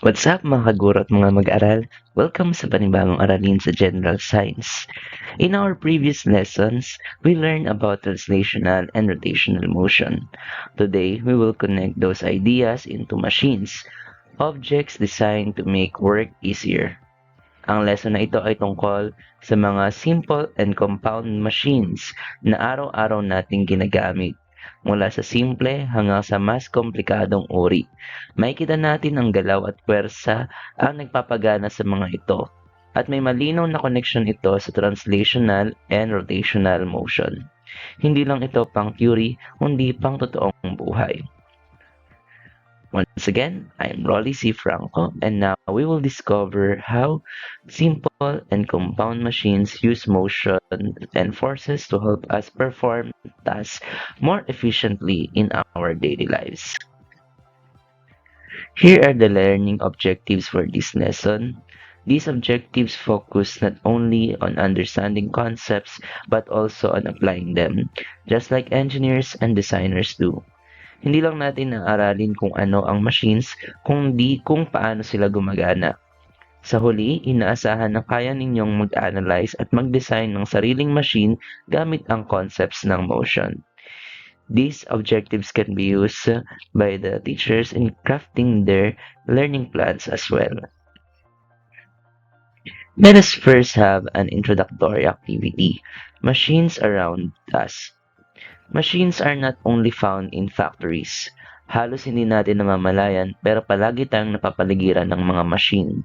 What's up mga kaguro at mga mag-aral? Welcome sa panibagong aralin sa General Science. In our previous lessons, we learned about translational and rotational motion. Today, we will connect those ideas into machines, objects designed to make work easier. Ang lesson na ito ay tungkol sa mga simple and compound machines na araw-araw nating ginagamit. Mula sa simple hanggang sa mas komplikadong uri. Makikita natin ang galaw at puwersa ang nagpapagana sa mga ito. At may malinaw na connection ito sa translational and rotational motion. Hindi lang ito pang theory, kundi pang totoong buhay. Once again, I'm Rolly C. Franco, and now we will discover how simple and compound machines use motion and forces to help us perform tasks more efficiently in our daily lives. Here are the learning objectives for this lesson. These objectives focus not only on understanding concepts but also on applying them, just like engineers and designers do. Hindi lang natin aaralin kung ano ang machines, kundi kung paano sila gumagana. Sa huli, inaasahan na kaya ninyong mag-analyze at mag-design ng sariling machine gamit ang concepts ng motion. These objectives can be used by the teachers in crafting their learning plans as well. Let us first have an introductory activity, machines around us. Machines are not only found in factories. Halos hindi natin namamalayan pero palagi tayong napapaligiran ng mga machine.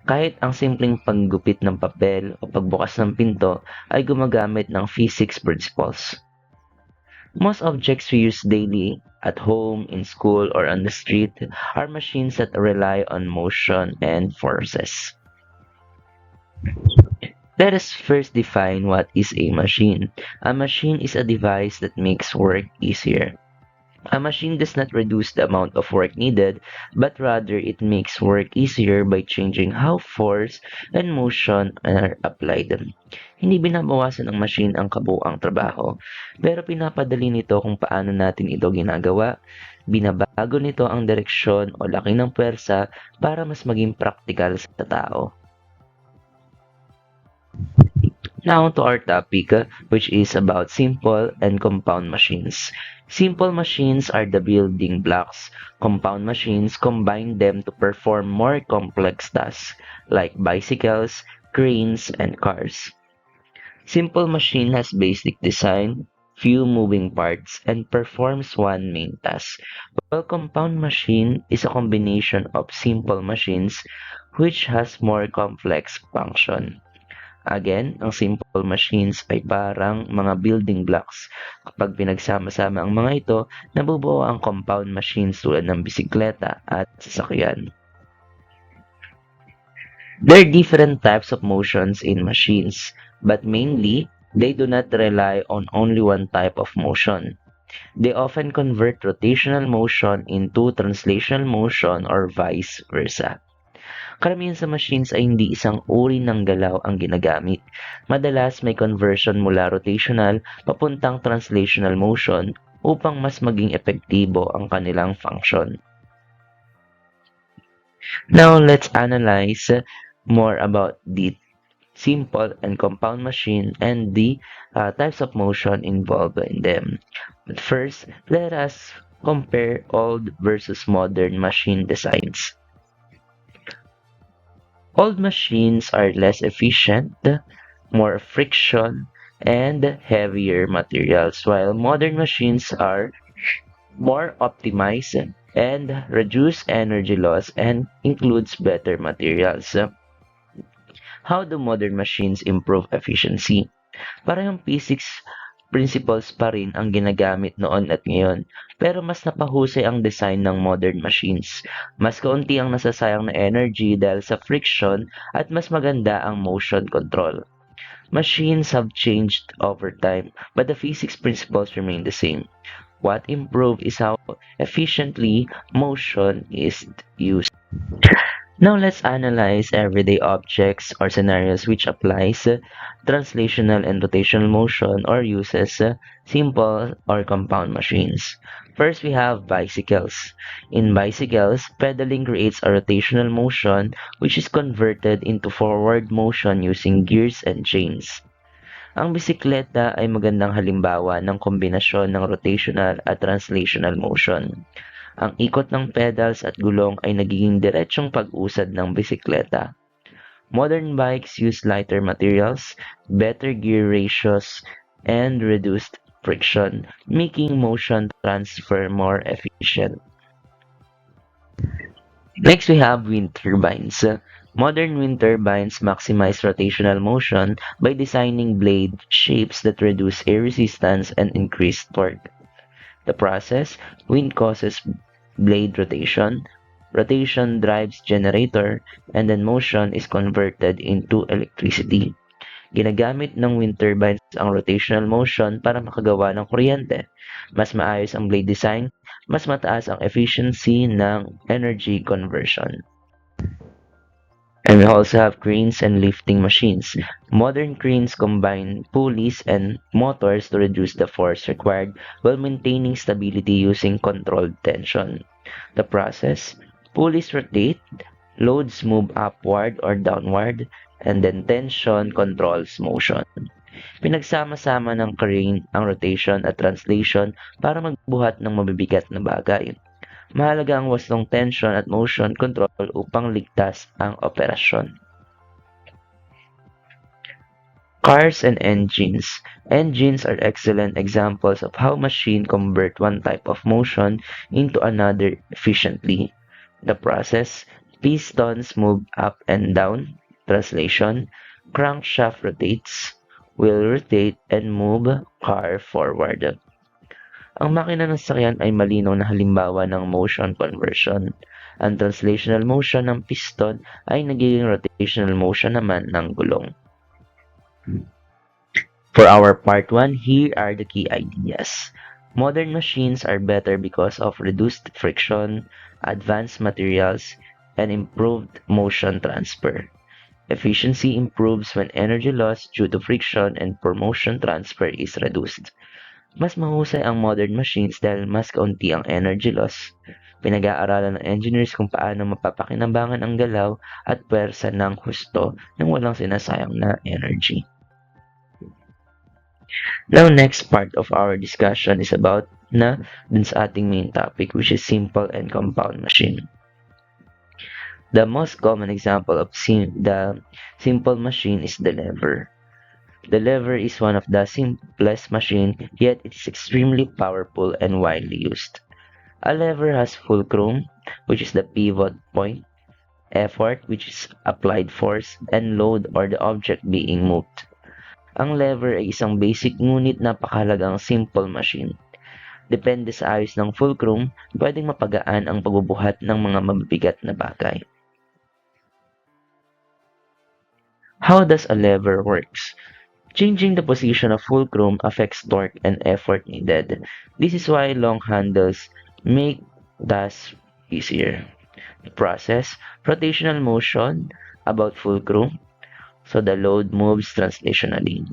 Kahit ang simpleng paggupit ng papel o pagbukas ng pinto ay gumagamit ng physics principles. Most objects we use daily, at home, in school, or on the street, are machines that rely on motion and forces. Let us first define what is a machine. A machine is a device that makes work easier. A machine does not reduce the amount of work needed, but rather it makes work easier by changing how force and motion are applied. Hindi binabawasan ng machine ang kabuuang trabaho, pero pinapadali nito kung paano natin ito ginagawa. Binabago nito ang direksyon o laki ng puwersa para mas maging praktikal sa tao. Now to our topic, which is about simple and compound machines. Simple machines are the building blocks. Compound machines combine them to perform more complex tasks, like bicycles, cranes, and cars. Simple machine has basic design, few moving parts, and performs one main task, while compound machine is a combination of simple machines which has more complex function. Again, ang simple machines ay parang mga building blocks. Kapag pinagsama-sama ang mga ito, nabubuo ang compound machines tulad ng bisikleta at sasakyan. There are different types of motions in machines, but mainly, they do not rely on only one type of motion. They often convert rotational motion into translational motion or vice versa. Karamihan sa machines ay hindi isang uri ng galaw ang ginagamit. Madalas may conversion mula rotational papuntang translational motion upang mas maging epektibo ang kanilang function. Now let's analyze more about the simple and compound machine and the types of motion involved in them. But first, let us compare old versus modern machine designs. Old machines are less efficient, more friction, and heavier materials, while modern machines are more optimized and reduce energy loss and includes better materials. How do modern machines improve efficiency? Parehong physics principles pa rin ang ginagamit noon at ngayon, pero mas napahusay ang design ng modern machines. Mas kaunti ang nasasayang na energy dahil sa friction at mas maganda ang motion control. Machines have changed over time, but the physics principles remain the same. What improved is how efficiently motion is used. Now let's analyze everyday objects or scenarios which applies translational and rotational motion or uses simple or compound machines. First, we have bicycles. In bicycles, pedaling creates a rotational motion which is converted into forward motion using gears and chains. Ang bisikleta ay magandang halimbawa ng kombinasyon ng rotational at translational motion. Ang ikot ng pedals at gulong ay nagiging diretsong pag-usad ng bisikleta. Modern bikes use lighter materials, better gear ratios, and reduced friction, making motion transfer more efficient. Next, we have wind turbines. Modern wind turbines maximize rotational motion by designing blade shapes that reduce air resistance and increase torque. The process, wind causes blade rotation, rotation drives generator, and then motion is converted into electricity. Ginagamit ng wind turbines ang rotational motion para makagawa ng kuryente. Mas maayos ang blade design, mas mataas ang efficiency ng energy conversion. And we also have cranes and lifting machines. Modern cranes combine pulleys and motors to reduce the force required while maintaining stability using controlled tension. The process, pulleys rotate, loads move upward or downward, and then tension controls motion. Pinagsama-sama ng crane ang rotation at translation para magbuhat ng mabibigat na bagay. Mahalaga ang wastong tension at motion control upang ligtas ang operasyon. Cars and engines. Engines are excellent examples of how machines convert one type of motion into another efficiently. The process, pistons move up and down, translation, crankshaft rotates, wheel rotate, and move car forward. Ang makina ng sasakyan ay malinaw na halimbawa ng motion conversion. Ang translational motion ng piston ay nagiging rotational motion naman ng gulong. For our part 1, here are the key ideas. Modern machines are better because of reduced friction, advanced materials, and improved motion transfer. Efficiency improves when energy loss due to friction and poor motion transfer is reduced. Mas mahusay ang modern machines dahil mas kaunti ang energy loss. Pinag-aaralan ng engineers kung paano mapapakinabangan ang galaw at pwersa ng husto nang walang sinasayang na energy. Now, next part of our discussion is about na dun sa ating main topic, which is simple and compound machine. The most common example of the simple machine is the lever. The lever is one of the simplest machine, yet it is extremely powerful and widely used. A lever has fulcrum, which is the pivot point, effort, which is applied force, and load or the object being moved. Ang lever ay isang basic ngunit napakahalagang simple machine. Depende sa ayos ng fulcrum, pwedeng mapagaan ang pagbubuhat ng mga mabibigat na bagay. How does a lever works? Changing the position of fulcrum affects torque and effort needed. This is why long handles make tasks easier. The process, rotational motion about fulcrum, so the load moves translationally.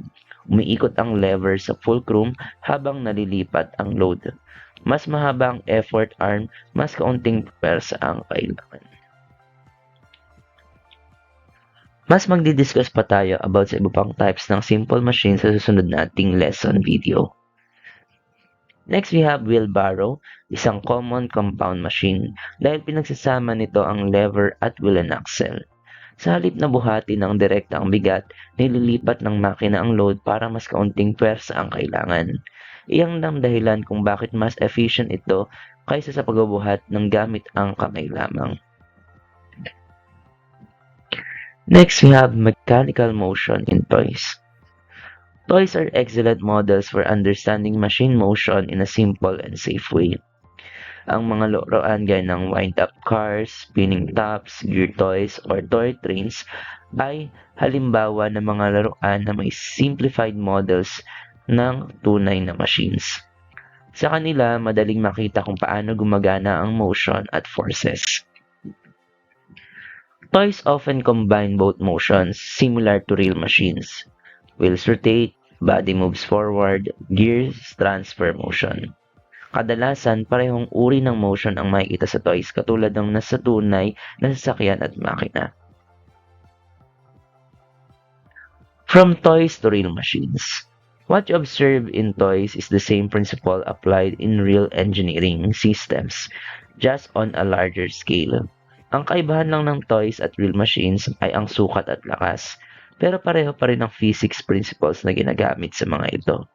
Umiikot ang lever sa fulcrum habang nalilipat ang load. Mas mahaba ang effort arm, mas kaunting pwersa ang kailangan. Mas magdi-discuss pa tayo about sa iba pang types ng simple machine sa susunod nating lesson video. Next, we have wheelbarrow, isang common compound machine dahil pinagsasama nito ang lever at wheel and axle. Sa halip na buhati ng direkta ang bigat, nililipat ng makina ang load para mas kaunting pwersa ang kailangan. Iyang ang dahilan kung bakit mas efficient ito kaysa sa pagbubuhat ng gamit ang kamay lamang. Next, we have mechanical motion in toys. Toys are excellent models for understanding machine motion in a simple and safe way. Ang mga laruan gaya ng wind-up cars, spinning tops, gear toys, or toy trains ay halimbawa ng mga laruan na may simplified models ng tunay na machines. Sa kanila, madaling makita kung paano gumagana ang motion at forces. Toys often combine both motions, similar to real machines. Wheels rotate, body moves forward, gears transfer motion. Kadalasan, parehong uri ng motion ang makikita sa toys katulad ng nasa tunay na sasakyan at makina. From toys to real machines. What you observe in toys is the same principle applied in real engineering systems, just on a larger scale. Ang kaibahan lang ng toys at real machines ay ang sukat at lakas, pero pareho pa rin ang physics principles na ginagamit sa mga ito.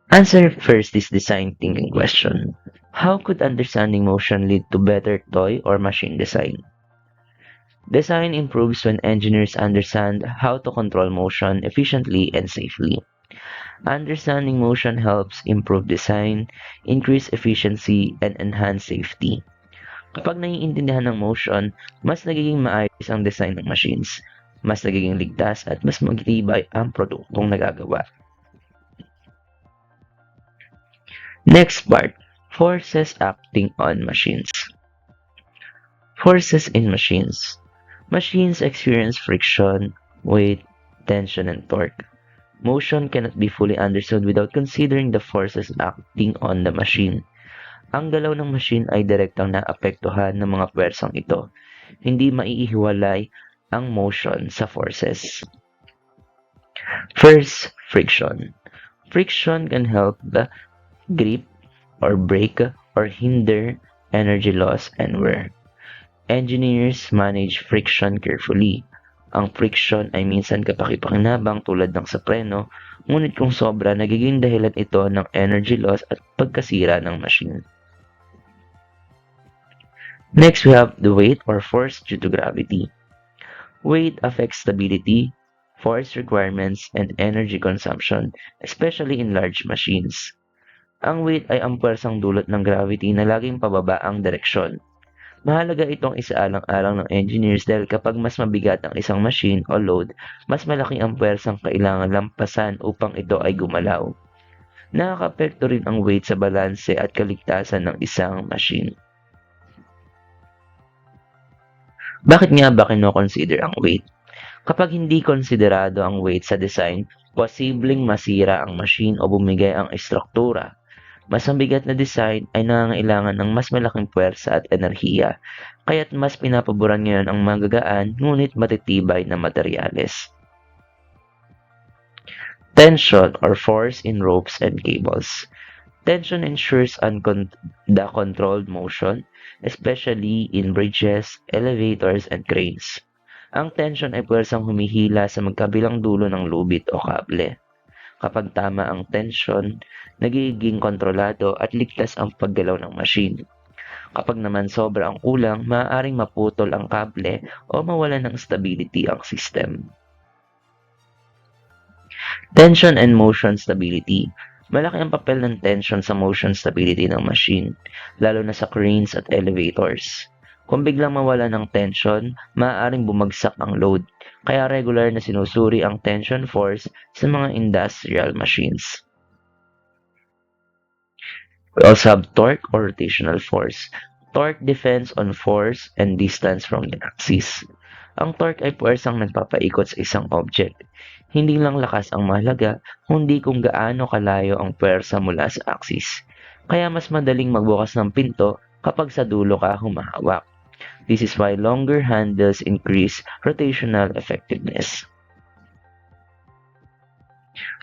Answer first this design thinking question. How could understanding motion lead to better toy or machine design? Design improves when engineers understand how to control motion efficiently and safely. Understanding motion helps improve design, increase efficiency, and enhance safety. Kapag naiintindihan ng motion, mas nagiging maayos ang design ng machines, mas nagiging ligtas at mas magtibay ang produktong nagagawa. Next part, forces acting on machines. Forces in machines. Machines experience friction, weight, tension, and torque. Motion cannot be fully understood without considering the forces acting on the machine. Ang galaw ng machine ay direktang naapektuhan ng mga pwersang ito. Hindi maiihiwalay ang motion sa forces. First, friction. Friction can help the grip or break or hinder energy loss and wear. Engineers manage friction carefully. Ang friction ay minsan kapakipakinabang tulad ng sa preno, ngunit kung sobra nagiging dahilan ito ng energy loss at pagkasira ng machine. Next, we have the weight or force due to gravity. Weight affects stability, force requirements, and energy consumption, especially in large machines. Ang weight ay ang pwersang dulot ng gravity na laging pababa ang direksyon. Mahalaga itong isaalang-alang ng engineers dahil kapag mas mabigat ang isang machine o load, mas malaki ang pwersang kailangan lampasan upang ito ay gumalaw. Nakakaapekto rin ang weight sa balanse at kaligtasan ng isang machine. Bakit nga ba kino-consider ang weight? Kapag hindi konsiderado ang weight sa design, posibleng masira ang machine o bumigay ang estruktura. Mas mabigat na design ay nangangailangan ng mas malaking puwersa at enerhiya, kaya't mas pinapaboran ngayon ang magagaan ngunit matitibay na materyales. Tension or force in ropes and cables. Tension ensures the controlled motion, especially in bridges, elevators, and cranes. Ang tension ay puwersang humihila sa magkabilang dulo ng lubid o kable. Kapag tama ang tension, nagiging kontrolado at ligtas ang paggalaw ng machine. Kapag naman sobra ang kulang, maaaring maputol ang kable o mawalan ng stability ang system. Tension and motion stability. Malaki ang papel ng tension sa motion stability ng machine, lalo na sa cranes at elevators. Kung biglang mawala ng tension, maaaring bumagsak ang load, kaya regular na sinusuri ang tension force sa mga industrial machines. We also have torque or rotational force. Torque depends on force and distance from the axis. Ang torque ay puwersang nagpapaikot sa isang object. Hindi lang lakas ang mahalaga, kundi kung gaano kalayo ang puwersa mula sa axis. Kaya mas madaling magbukas ng pinto kapag sa dulo ka humahawak. This is why longer handles increase rotational effectiveness.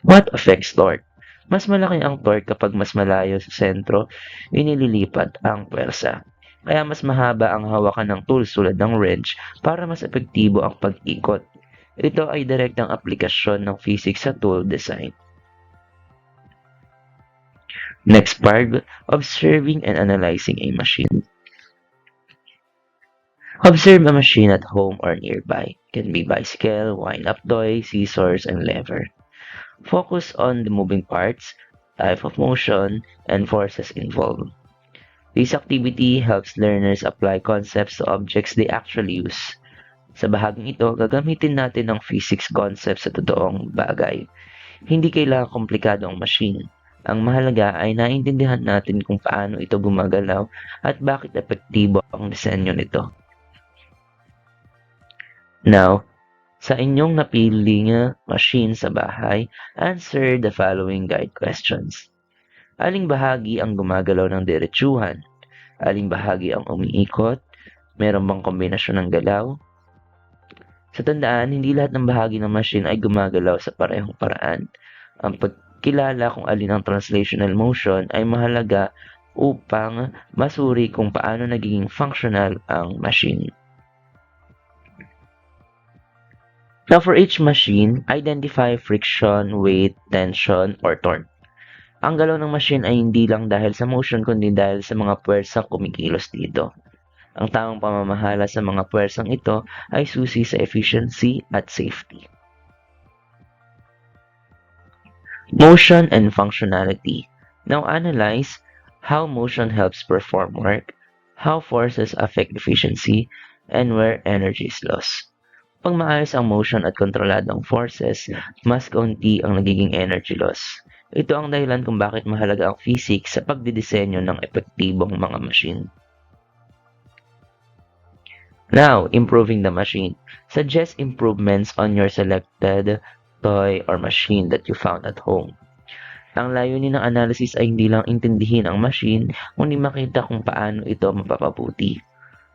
What affects torque? Mas malaki ang torque kapag mas malayo sa sentro, inililipat ang puwersa. Kaya mas mahaba ang hawakan ng tools tulad ng wrench para mas epektibo ang pag-ikot. Ito ay direktang aplikasyon ng physics sa tool design. Next part, observing and analyzing a machine. Observe a machine at home or nearby. Can be bicycle, wind-up toy, scissors, and lever. Focus on the moving parts, type of motion, and forces involved. This activity helps learners apply concepts to objects they actually use. Sa bahaging ito, gagamitin natin ang physics concepts sa totoong bagay. Hindi kailangang komplikado ang machine. Ang mahalaga ay naintindihan natin kung paano ito gumagalaw at bakit epektibo ang disenyo nito. Now, sa inyong napiling machine sa bahay, answer the following guide questions. Aling bahagi ang gumagalaw ng diretsuhan? Aling bahagi ang umiikot? Meron bang kombinasyon ng galaw? Sa tandaan, hindi lahat ng bahagi ng machine ay gumagalaw sa parehong paraan. Ang pagkilala kung alin ang translational motion ay mahalaga upang masuri kung paano nagiging functional ang machine. Now for each machine, identify friction, weight, tension, or torque. Ang galaw ng machine ay hindi lang dahil sa motion kundi dahil sa mga puwersang kumikilos dito. Ang tamang pamamahala sa mga puwersang ito ay susi sa efficiency at safety. Motion and functionality. Now analyze how motion helps perform work, how forces affect efficiency, and where energy is lost. Pag maayos ang motion at kontroladong forces, mas kaunti ang nagiging energy loss. Ito ang dahilan kung bakit mahalaga ang physics sa pagdidisenyo ng epektibong mga machine. Now, improving the machine. Suggest improvements on your selected toy or machine that you found at home. Ang layunin ng analysis ay hindi lang intindihin ang machine, kundi makita kung paano ito mapapabuti.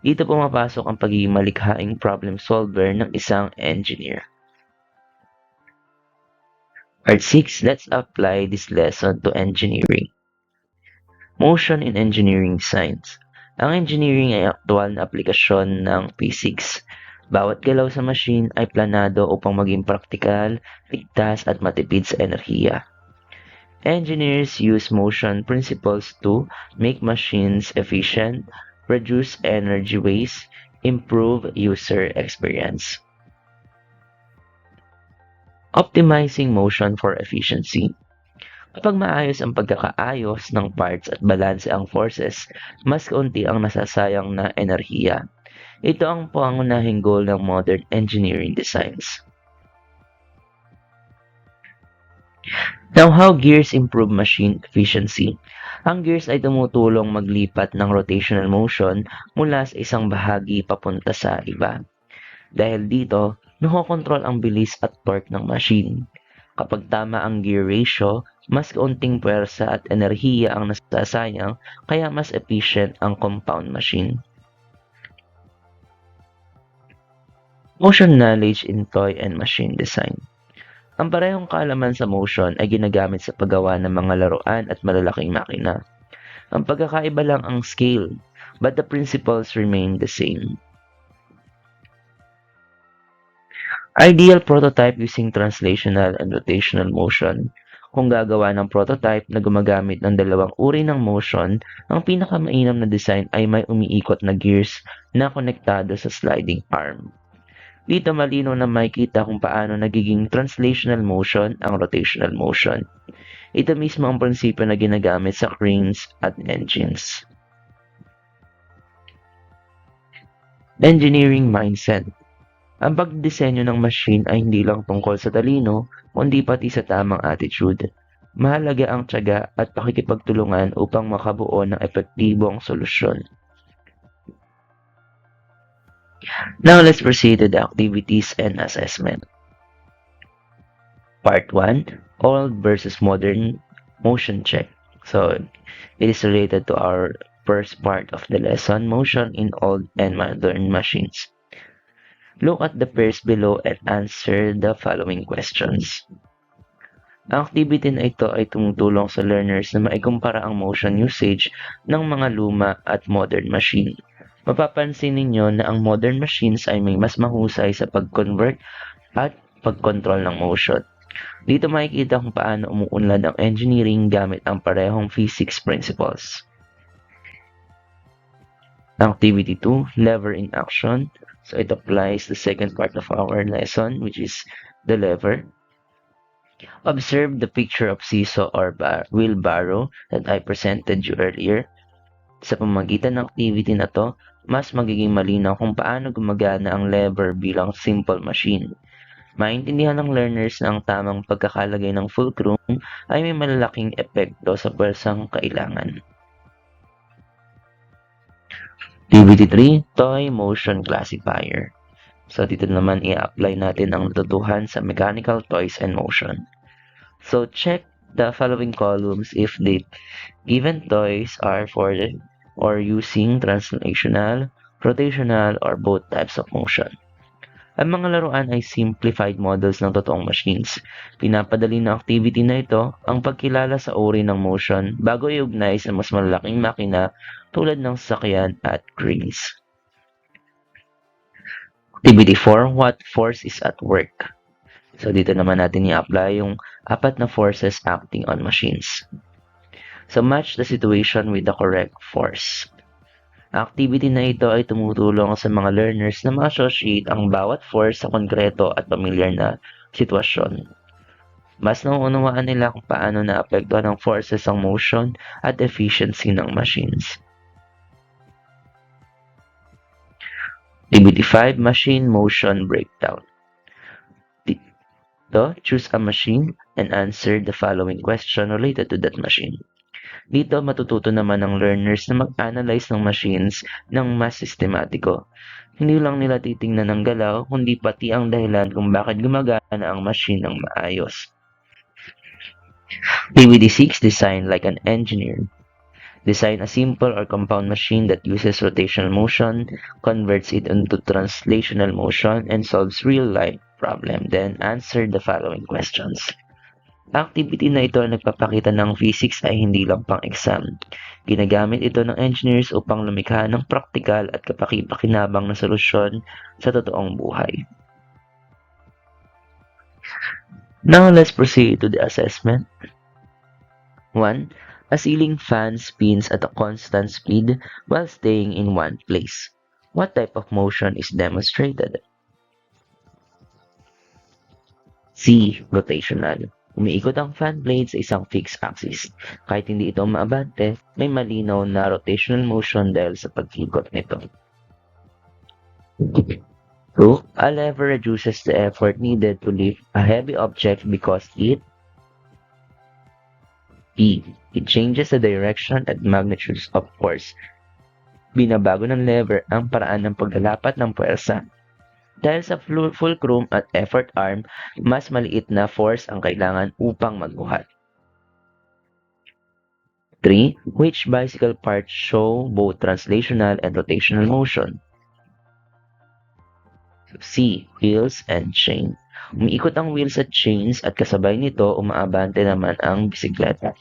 Dito pumapasok ang pagiging malikhaing problem solver ng isang engineer. Part 6, let's apply this lesson to engineering. Motion in engineering science. Ang engineering ay aktual na aplikasyon ng physics. Bawat galaw sa machine ay planado upang maging praktikal, ligtas at matipid sa enerhiya. Engineers use motion principles to make machines efficient, reduce energy waste, improve user experience. Optimizing motion for efficiency. Kapag maayos ang pagkakaayos ng parts at balanse ang forces, mas kaunti ang nasasayang na enerhiya. Ito ang pangunahing goal ng modern engineering designs. Now, how gears improve machine efficiency? Ang gears ay tumutulong maglipat ng rotational motion mula sa isang bahagi papunta sa iba. Dahil dito, nakokontrol ang bilis at torque ng machine. Kapag tama ang gear ratio, mas kaunting puwersa at enerhiya ang nasasayang, kaya mas efficient ang compound machine. Motion knowledge in toy and machine design. Ang parehong kaalaman sa motion ay ginagamit sa paggawa ng mga laruan at malalaking makina. Ang pagkakaiba lang ang scale, but the principles remain the same. Ideal prototype using translational and rotational motion. Kung gagawa ng prototype na gumagamit ng dalawang uri ng motion, ang pinakamainam na design ay may umiikot na gears na konektado sa sliding arm. Dito malinaw na makikita kung paano nagiging translational motion ang rotational motion. Ito mismo ang prinsipyo na ginagamit sa cranes at engines. Engineering mindset. Ang pagdisenyo ng machine ay hindi lang tungkol sa talino, kundi pati sa tamang attitude. Mahalaga ang tiyaga at pakikipagtulungan upang makabuo ng epektibong solusyon. Now let's proceed to the activities and assessment. Part 1, Old versus Modern Motion Check. So, it is related to our first part of the lesson, motion in old and modern machines. Look at the pairs below and answer the following questions. Ang activity na ito ay tumutulong sa learners na maikumpara ang motion usage ng mga luma at modern machine. Mapapansin ninyo na ang modern machines ay may mas mahusay sa pag-convert at pag-control ng motion. Dito makikita kung paano umuunlad ang engineering gamit ang parehong physics principles. Activity 2, lever in action. So it applies the second part of our lesson, which is the lever. Observe the picture of seesaw or wheelbarrow that I presented you earlier. Sa pamamagitan ng activity na to, mas magiging malinaw kung paano gumagana ang lever bilang simple machine. Maintindihan ng learners na ang tamang pagkakalagay ng fulcrum ay may malalaking epekto sa pwersang kailangan. Activity 3, Toy Motion Classifier. So dito naman i-apply natin ang natutuhan sa mechanical toys and motion. So check the following columns if the given toys are for or using translational, rotational, or both types of motion. Ang mga laruan ay simplified models ng totoong machines. Pinapadali ng activity na ito ang pagkilala sa uri ng motion bago iugnay sa mas malalaking makina tulad ng sasakyan at cranes. Activity 4, what force is at work? So dito naman natin i-apply yung apat na forces acting on machines. So match the situation with the correct force. Activity na ito ay tumutulong sa mga learners na ma-associate ang bawat force sa konkreto at pamilyar na sitwasyon. Mas nauunawaan nila kung paano naapektuhan ng forces ang motion at efficiency ng machines. Activity 5, Machine Motion Breakdown. Dito, choose a machine and answer the following question related to that machine. Dito, matututo naman ng learners na mag-analyze ng machines ng mas sistematiko. Hindi lang nila titingnan ng galaw, kundi pati ang dahilan kung bakit gumagana ang machine ng maayos. Activity 6, Design like an engineer. Design a simple or compound machine that uses rotational motion, converts it into translational motion, and solves real-life problem. Then answer the following questions. Activity na ito nagpapakita ng physics ay hindi lang pang exam. Ginagamit ito ng engineers upang lumikha ng praktikal at kapaki-pakinabang na solusyon sa totoong buhay. Now let's proceed to the assessment. 1. A ceiling fan spins at a constant speed while staying in one place. What type of motion is demonstrated? C. Rotational. Umiikot ang fan blade sa isang fixed axis. Kahit hindi ito maabante, may malinaw na rotational motion dahil sa pag-ikot nito. 2. A lever reduces the effort needed to lift a heavy object because it changes the direction and magnitudes of force. Binabago ng lever ang paraan ng paglalapat ng puwersa. Dahil sa fulcrum at effort arm, mas maliit na force ang kailangan upang magbuhat. 3. Which bicycle parts show both translational and rotational motion? C. Wheels and chain. Umiikot ang wheels at chains at kasabay nito umaabante naman ang bisikleta.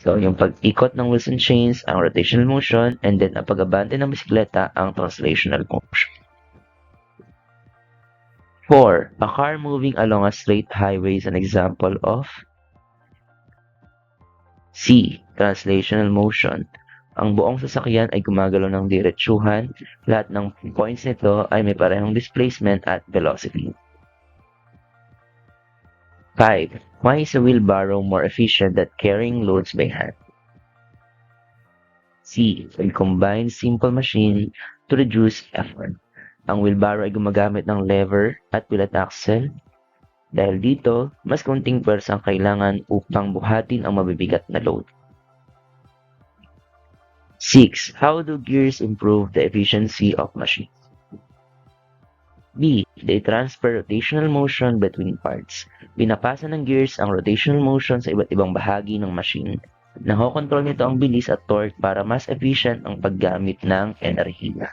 So, yung pag-ikot ng wheels and chains, ang rotational motion, and then ang pag-abante ng bisikleta, ang translational motion. 4. A car moving along a straight highway is an example of C. Translational motion. Ang buong sasakyan ay gumagalaw ng diretsuhan. Lahat ng points nito ay may parehong displacement at velocity. 5. Why is a wheelbarrow more efficient at carrying loads by hand? C. It combines simple machine to reduce effort. Ang wheelbarrow ay gumagamit ng lever at wheel at axle. Dahil dito, mas konting pwersa ang kailangan upang buhatin ang mabibigat na load. 6. How do gears improve the efficiency of machines? B. They transfer rotational motion between parts. Pinapasa ng gears ang rotational motion sa iba't ibang bahagi ng machine. Nakokontrol nito ang bilis at torque para mas efficient ang paggamit ng enerhiya.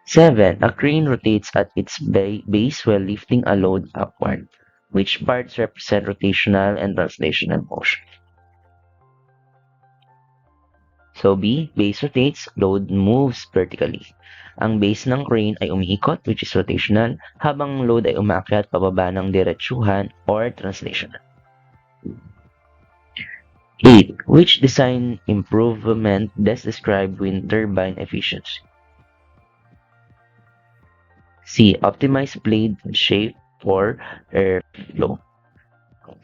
7. A crane rotates at its base while lifting a load upward. Which parts represent rotational and translational motion? So B, base rotates, load moves vertically. Ang base ng crane ay umiikot, which is rotational, habang load ay umaakyat pababa ng diretsuhan or translational. 8. Which design improvement best describe wind turbine efficiency? C. Optimize blade shape for airflow.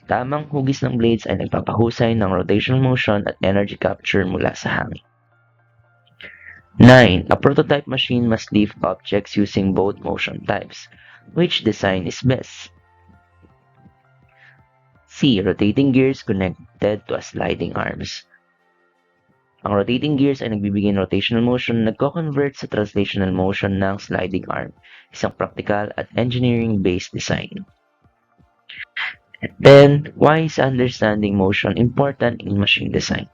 Tamang hugis ng blades ay nagpapahusay ng rotational motion at energy capture mula sa hangin. 9. A prototype machine must lift objects using both motion types. Which design is best? C. Rotating gears connected to a sliding arms. Ang rotating gears ay nagbibigay ng rotational motion na nagko-convert sa translational motion ng sliding arm, isang practical at engineering-based design. Then, why is understanding motion important in machine design?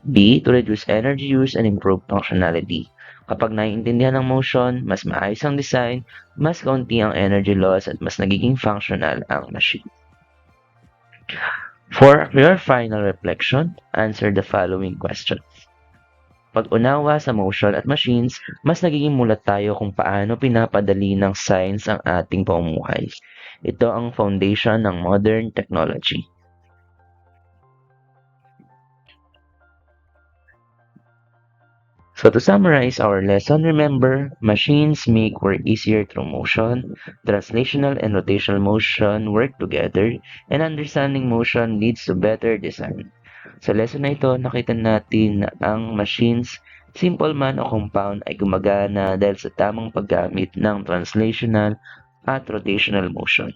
B. To reduce energy use and improve functionality. Kapag naiintindihan ng motion, mas maayos ang design, mas kaunti ang energy loss at mas nagiging functional ang machine. For your final reflection, answer the following questions. Pag-unawa sa motion at machines, mas nagiging mulat tayo kung paano pinapadali ng science ang ating pamumuhay. Ito ang foundation ng modern technology. So to summarize our lesson, remember, machines make work easier through motion, translational and rotational motion work together, and understanding motion leads to better design. Sa lesson na ito, nakita natin na ang machines, simple man o compound, ay gumagana dahil sa tamang paggamit ng translational at rotational motion.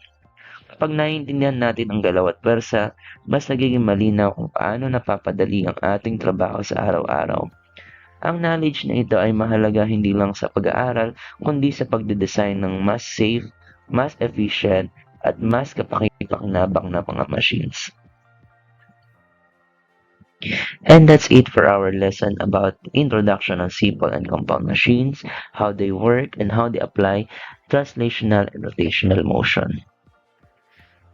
Kapag naiintindihan natin ang galaw at pwersa, mas nagiging malinaw kung paano napapadali ang ating trabaho sa araw-araw. Ang knowledge na ito ay mahalaga hindi lang sa pag-aaral, kundi sa pagde-design ng mas safe, mas efficient, at mas kapaki-pakinabang na mga machines. And that's it for our lesson about introduction of simple and compound machines, how they work, and how they apply translational and rotational motion.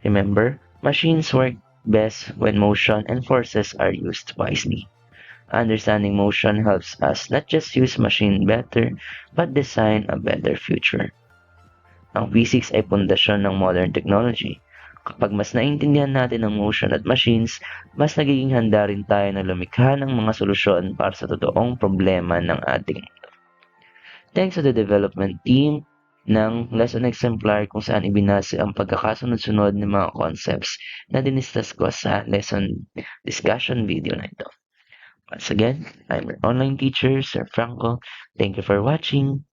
Remember, machines work best when motion and forces are used wisely. Understanding motion helps us not just use machine better, but design a better future. Ang physics ay pundasyon ng modern technology. Kapag mas naintindihan natin ang motion at machines, mas nagiging handa rin tayo na lumikha ng mga solusyon para sa totoong problema ng ating. Thanks to the development team ng Lesson Exemplar kung saan ibinase ang pagkakasunod-sunod ng mga concepts na diniscuss ko sa lesson discussion video na ito. Once again, I'm your online teacher, Sir Franco. Thank you for watching.